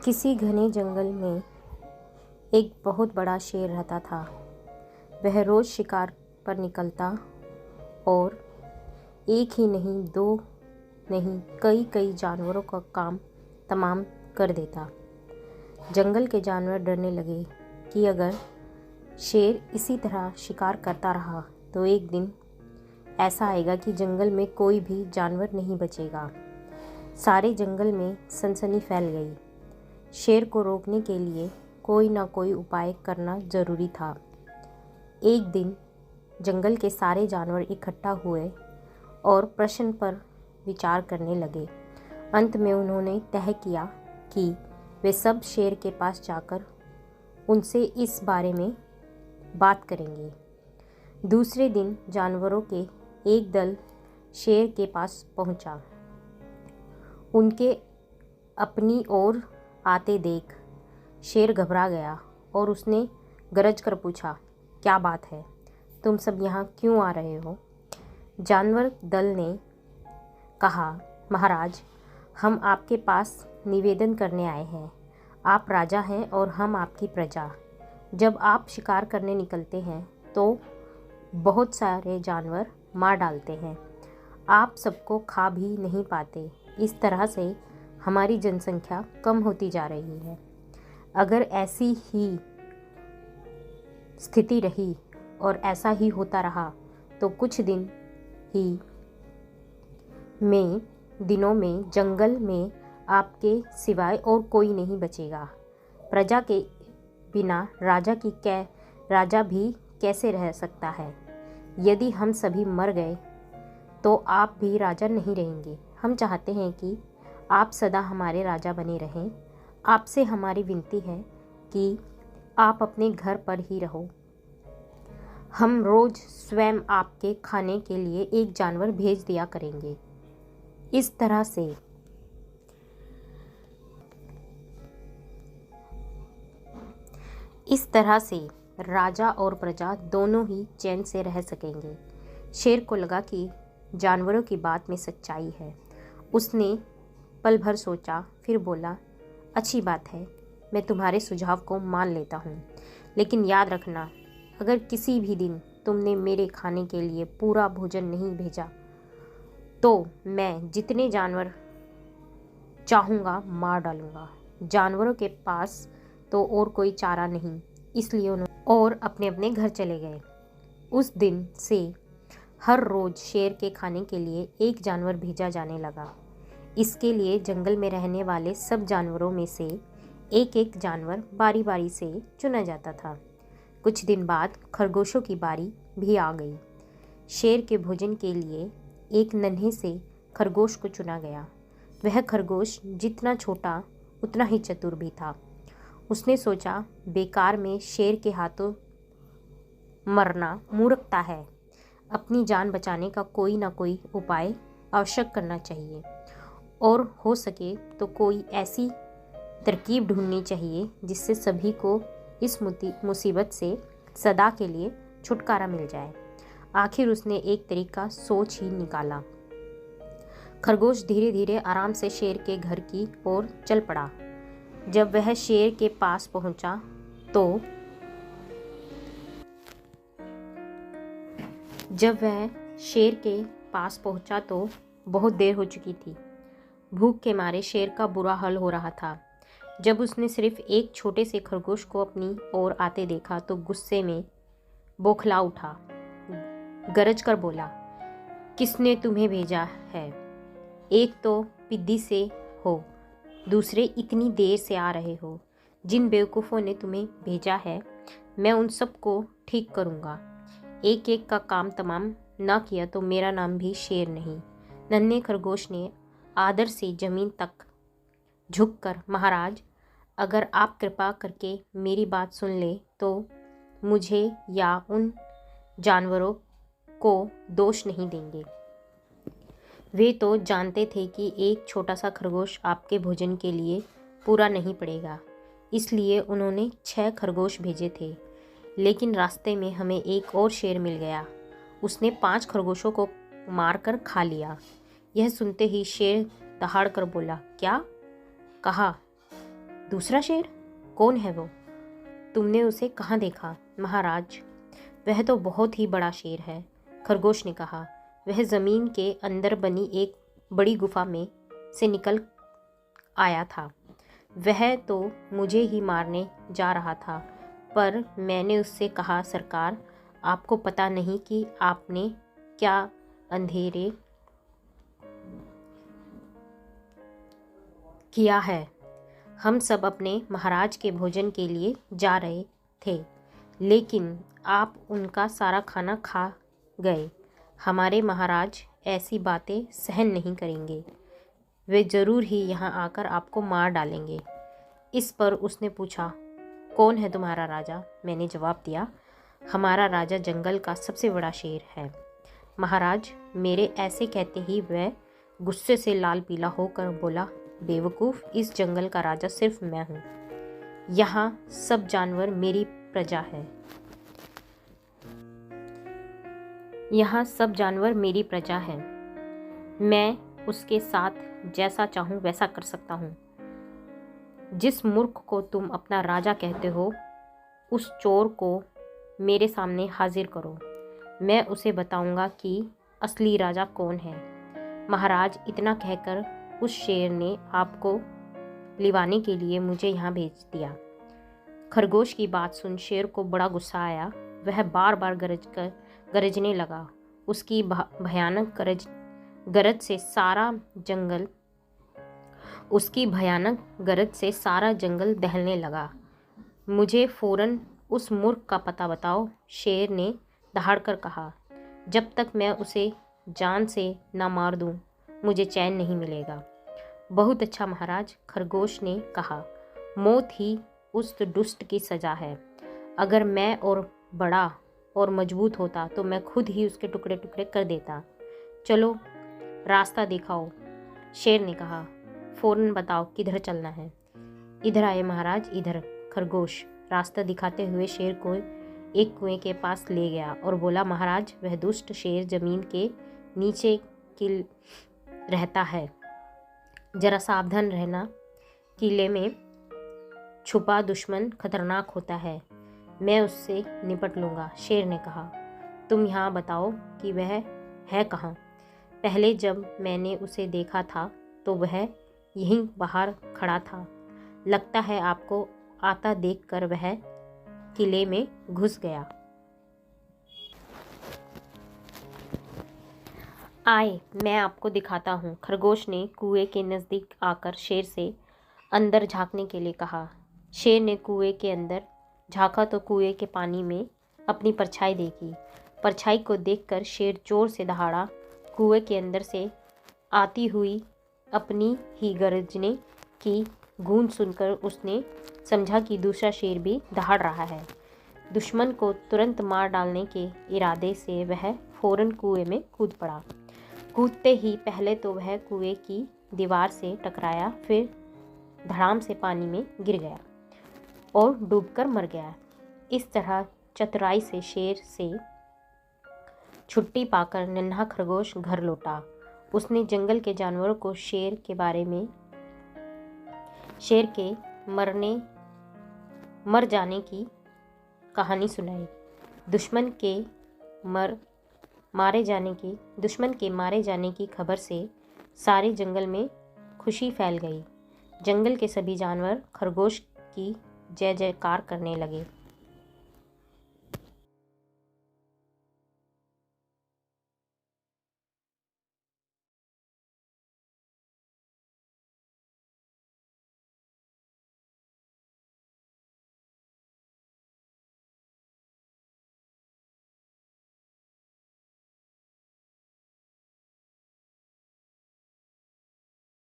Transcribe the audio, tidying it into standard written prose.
किसी घने जंगल में एक बहुत बड़ा शेर रहता था। वह रोज़ शिकार पर निकलता और एक ही नहीं, दो नहीं, कई कई जानवरों का काम तमाम कर देता। जंगल के जानवर डरने लगे कि अगर शेर इसी तरह शिकार करता रहा तो एक दिन ऐसा आएगा कि जंगल में कोई भी जानवर नहीं बचेगा। सारे जंगल में सनसनी फैल गई। शेर को रोकने के लिए कोई ना कोई उपाय करना ज़रूरी था। एक दिन जंगल के सारे जानवर इकट्ठा हुए और प्रश्न पर विचार करने लगे। अंत में उन्होंने तय किया कि वे सब शेर के पास जाकर उनसे इस बारे में बात करेंगे। दूसरे दिन जानवरों के एक दल शेर के पास पहुंचा। उनके अपनी ओर आते देख शेर घबरा गया और उसने गरज कर पूछा, क्या बात है? तुम सब यहाँ क्यों आ रहे हो? जानवर दल ने कहा, महाराज, हम आपके पास निवेदन करने आए हैं। आप राजा हैं और हम आपकी प्रजा। जब आप शिकार करने निकलते हैं तो बहुत सारे जानवर मार डालते हैं। आप सबको खा भी नहीं पाते। इस तरह से हमारी जनसंख्या कम होती जा रही है। अगर ऐसी ही स्थिति रही और ऐसा ही होता रहा तो कुछ दिनों में जंगल में आपके सिवाय और कोई नहीं बचेगा। प्रजा के बिना राजा भी कैसे रह सकता है? यदि हम सभी मर गए तो आप भी राजा नहीं रहेंगे। हम चाहते हैं कि आप सदा हमारे राजा बने रहें। आपसे हमारी विनती है कि आप अपने घर पर ही रहो। हम रोज़ स्वयं आपके खाने के लिए एक जानवर भेज दिया करेंगे। इस तरह से राजा और प्रजा दोनों ही चैन से रह सकेंगे। शेर को लगा कि जानवरों की बात में सच्चाई है। उसने पल भर सोचा, फिर बोला, अच्छी बात है, मैं तुम्हारे सुझाव को मान लेता हूँ। लेकिन याद रखना, अगर किसी भी दिन तुमने मेरे खाने के लिए पूरा भोजन नहीं भेजा तो मैं जितने जानवर चाहूँगा मार डालूँगा। जानवरों के पास तो और कोई चारा नहीं, इसलिए उन्होंने और अपने अपने घर चले गए। उस दिन से हर रोज़ शेर के खाने के लिए एक जानवर भेजा जाने लगा। इसके लिए जंगल में रहने वाले सब जानवरों में से एक एक जानवर बारी बारी से चुना जाता था। कुछ दिन बाद खरगोशों की बारी भी आ गई। शेर के भोजन के लिए एक नन्हे से खरगोश को चुना गया। वह खरगोश जितना छोटा उतना ही चतुर भी था। उसने सोचा, बेकार में शेर के हाथों मरना मूर्खता है। अपनी जान बचाने का कोई ना कोई उपाय आवश्यक करना चाहिए और हो सके तो कोई ऐसी तरकीब ढूंढनी चाहिए जिससे सभी को इस मुसीबत से सदा के लिए छुटकारा मिल जाए। आखिर उसने एक तरीका सोच ही निकाला। खरगोश धीरे धीरे आराम से शेर के घर की ओर चल पड़ा। जब वह शेर के पास पहुंचा तो बहुत देर हो चुकी थी। भूख के मारे शेर का बुरा हाल हो रहा था। जब उसने सिर्फ एक छोटे से खरगोश को अपनी ओर आते देखा तो गुस्से में बौखला उठा। गरज कर बोला, किसने तुम्हें भेजा है? एक तो पिद्दी से हो, दूसरे इतनी देर से आ रहे हो। जिन बेवकूफ़ों ने तुम्हें भेजा है मैं उन सबको ठीक करूँगा। एक एक का काम तमाम ना किया तो मेरा नाम भी शेर नहीं। नन्हे खरगोश ने आदर से जमीन तक झुककर, महाराज, अगर आप कृपा करके मेरी बात सुन ले तो मुझे या उन जानवरों को दोष नहीं देंगे। वे तो जानते थे कि एक छोटा सा खरगोश आपके भोजन के लिए पूरा नहीं पड़ेगा, इसलिए उन्होंने 6 खरगोश भेजे थे। लेकिन रास्ते में हमें एक और शेर मिल गया। उसने 5 खरगोशों को मारकर खा लिया। यह सुनते ही शेर दहाड़ कर बोला, क्या कहा? दूसरा शेर? कौन है वो? तुमने उसे कहाँ देखा? महाराज, वह तो बहुत ही बड़ा शेर है, खरगोश ने कहा। वह ज़मीन के अंदर बनी एक बड़ी गुफा में से निकल आया था। वह तो मुझे ही मारने जा रहा था, पर मैंने उससे कहा, सरकार, आपको पता नहीं कि आपने क्या अंधेरे किया है। हम सब अपने महाराज के भोजन के लिए जा रहे थे, लेकिन आप उनका सारा खाना खा गए। हमारे महाराज ऐसी बातें सहन नहीं करेंगे। वे ज़रूर ही यहाँ आकर आपको मार डालेंगे। इस पर उसने पूछा, कौन है तुम्हारा राजा? मैंने जवाब दिया, हमारा राजा जंगल का सबसे बड़ा शेर है। महाराज, मेरे ऐसे कहते ही वह गुस्से से लाल पीला होकर बोला, बेवकूफ़, इस जंगल का राजा सिर्फ मैं हूँ। यहाँ सब जानवर मेरी प्रजा है। यहाँ सब जानवर मेरी प्रजा है। मैं उसके साथ जैसा चाहूँ वैसा कर सकता हूँ। जिस मूर्ख को तुम अपना राजा कहते हो, उस चोर को मेरे सामने हाजिर करो। मैं उसे बताऊंगा कि असली राजा कौन है। महाराज, इतना कहकर उस शेर ने आपको लिवाने के लिए मुझे यहाँ भेज दिया। खरगोश की बात सुन शेर को बड़ा गुस्सा आया। वह बार बार गरजने लगा। उसकी भयानक गरज से सारा जंगल दहलने लगा। मुझे फौरन उस मूर्ख का पता बताओ, शेर ने दहाड़कर कहा। जब तक मैं उसे जान से न मार दूं, मुझे चैन नहीं मिलेगा। बहुत अच्छा महाराज, खरगोश ने कहा। मौत ही उस दुष्ट की सज़ा है। अगर मैं और बड़ा और मजबूत होता तो मैं खुद ही उसके टुकड़े टुकड़े कर देता। चलो, रास्ता दिखाओ, शेर ने कहा। फौरन बताओ किधर चलना है। इधर आए महाराज, इधर। खरगोश रास्ता दिखाते हुए शेर को एक कुएं के पास ले गया और बोला, महाराज, वह दुष्ट शेर ज़मीन के नीचे किल रहता है। जरा सावधान रहना, किले में छुपा दुश्मन खतरनाक होता है। मैं उससे निपट लूँगा, शेर ने कहा। तुम यहाँ बताओ कि वह है कहाँ। पहले जब मैंने उसे देखा था तो वह यहीं बाहर खड़ा था। लगता है आपको आता देखकर वह किले में घुस गया। आए, मैं आपको दिखाता हूँ। खरगोश ने कुएं के नज़दीक आकर शेर से अंदर झांकने के लिए कहा। शेर ने कुएं के अंदर झांका तो कुएं के पानी में अपनी परछाई देखी। परछाई को देखकर शेर जोर से दहाड़ा। कुएं के अंदर से आती हुई अपनी ही गरजने की गूंज सुनकर उसने समझा कि दूसरा शेर भी दहाड़ रहा है। दुश्मन को तुरंत मार डालने के इरादे से वह फौरन कुएं में कूद पड़ा। कूदते ही पहले तो वह कुएं की दीवार से टकराया, फिर धड़ाम से पानी में गिर गया और डूबकर मर गया। इस तरह चतुराई से शेर से छुट्टी पाकर नन्हा खरगोश घर लौटा। उसने जंगल के जानवरों को शेर के मर जाने की कहानी सुनाई। दुश्मन के मारे जाने की खबर से सारे जंगल में खुशी फैल गई। जंगल के सभी जानवर खरगोश की जय जयकार करने लगे।